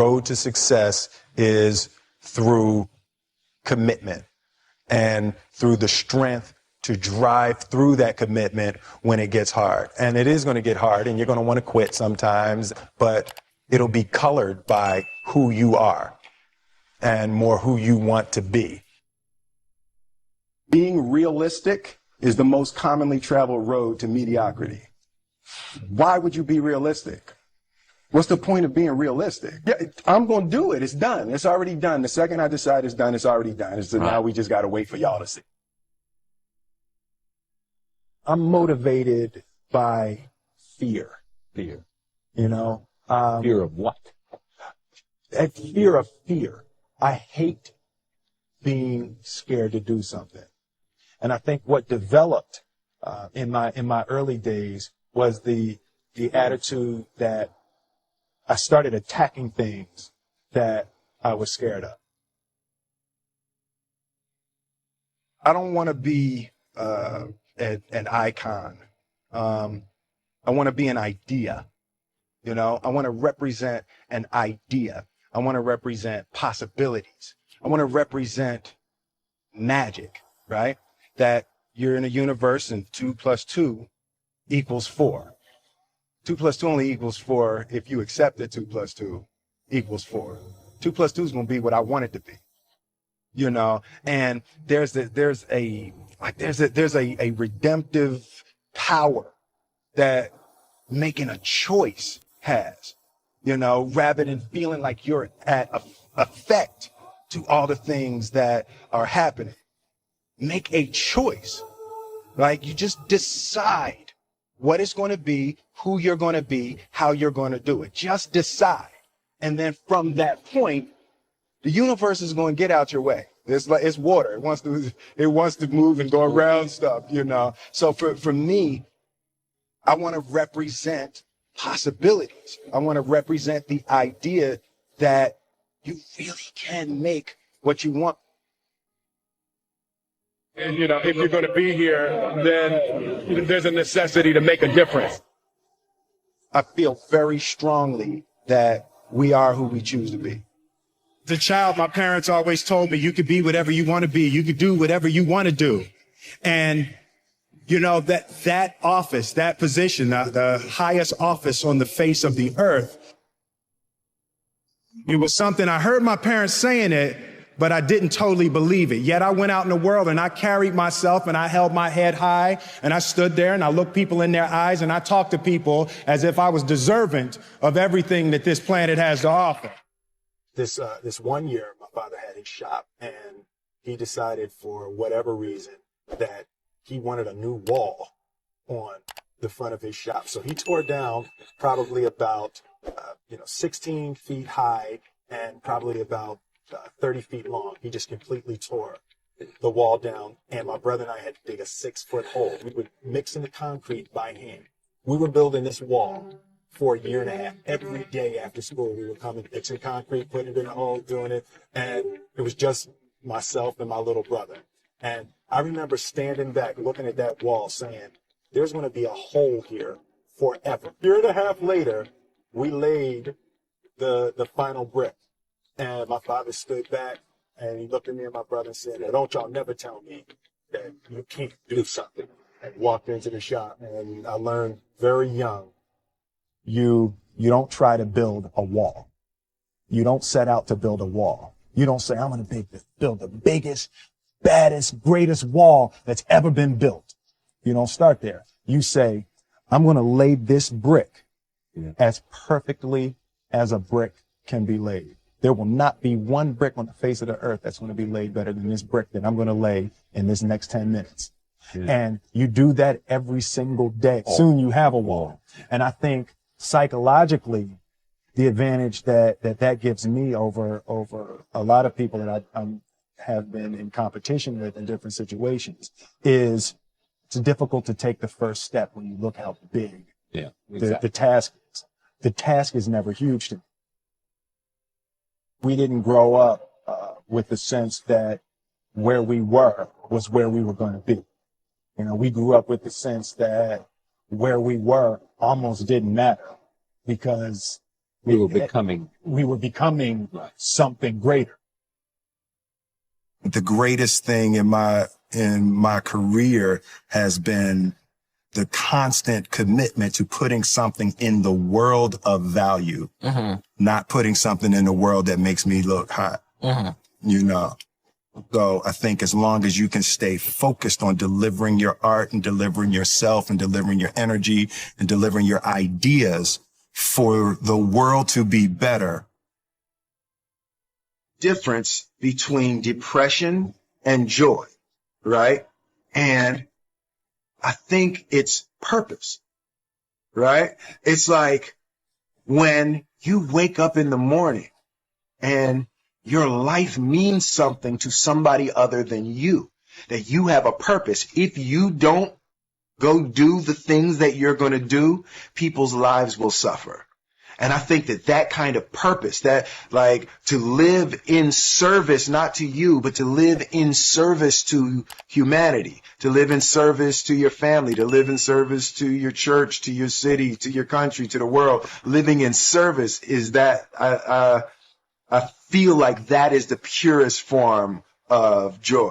road to success is through commitment and through the strength to drive through that commitment when it gets hard. And it is going to get hard and you're going to want to quit sometimes, but it'll be colored by who you are and more who you want to be. Being realistic is the most commonly traveled road to mediocrity. Why would you be realistic? What's the point of being realistic? Yeah, I'm going to do it. It's done. It's already done. The second I decide it's done, it's already done. So now we just got to wait for y'all to see. I'm motivated by fear. Fear. You know? Fear of what? Fear of fear. I hate being scared to do something. And I think what developed in my early days was the attitude that I started attacking things that I was scared of. I don't want to be an icon. I want to be an idea. You know, I want to represent an idea. I want to represent possibilities. I want to represent magic, right? That you're in a universe and 2 + 2 = 4. 2 + 2 only equals 4 if you accept that 2 + 2 = 4. 2 + 2 is going to be what I want it to be, you know. And there's a redemptive power that making a choice has, you know, rather than feeling like you're at effect to all the things that are happening. Make a choice. Like you just decide what it's going to be, who you're going to be, how you're going to do it. Just decide. And then from that point, the universe is going to get out your way. It's water. It wants to move and go around stuff, you know. So for me, I want to represent possibilities. I want to represent the idea that you really can make what you want. And, you know, if you're going to be here, then there's a necessity to make a difference. I feel very strongly that we are who we choose to be. As a child, my parents always told me, you could be whatever you want to be. You could do whatever you want to do. And, you know, that office, that position, the highest office on the face of the earth, it was something I heard my parents saying it, but I didn't totally believe it. Yet I went out in the world and I carried myself and I held my head high and I stood there and I looked people in their eyes and I talked to people as if I was deserving of everything that this planet has to offer. This one year, my father had his shop and he decided for whatever reason that he wanted a new wall on the front of his shop. So he tore down probably about, 16 feet high and probably about 30 feet long. He just completely tore the wall down, and my brother and I had to dig a 6-foot hole. We would mix in the concrete by hand. We were building this wall for a year and a half. Every day after school, we would come and mix in concrete, put it in the hole, doing it, and it was just myself and my little brother. And I remember standing back, looking at that wall, saying, there's going to be a hole here forever. A year and a half later, we laid the final brick. And my father stood back and he looked at me and my brother and said, don't y'all never tell me that you can't do something. And walked into the shop and I learned very young, you don't try to build a wall. You don't set out to build a wall. You don't say, I'm going to build the biggest, baddest, greatest wall that's ever been built. You don't start there. You say, I'm going to lay this brick as perfectly as a brick can be laid. There will not be one brick on the face of the earth that's going to be laid better than this brick that I'm going to lay in this next 10 minutes. Yeah. And you do that every single day. Soon you have a wall. And I think psychologically, the advantage that gives me over a lot of people that I have been in competition with in different situations is it's difficult to take the first step when you look how big the task is. The task is never huge to me. We didn't grow up with the sense that where we were was where we were going to be. You know, we grew up with the sense that where we were almost didn't matter because We were becoming something greater. The greatest thing in my career has been the constant commitment to putting something in the world of value, not putting something in the world that makes me look hot, you know. So I think as long as you can stay focused on delivering your art and delivering yourself and delivering your energy and delivering your ideas for the world to be better. Difference between depression and joy, right? And I think it's purpose, right? It's like when you wake up in the morning and your life means something to somebody other than you, that you have a purpose. If you don't go do the things that you're going to do, people's lives will suffer. And I think that kind of purpose, that like to live in service, not to you, but to live in service to humanity, to live in service to your family, to live in service to your church, to your city, to your country, to the world. Living in service is that, I feel like that is the purest form of joy.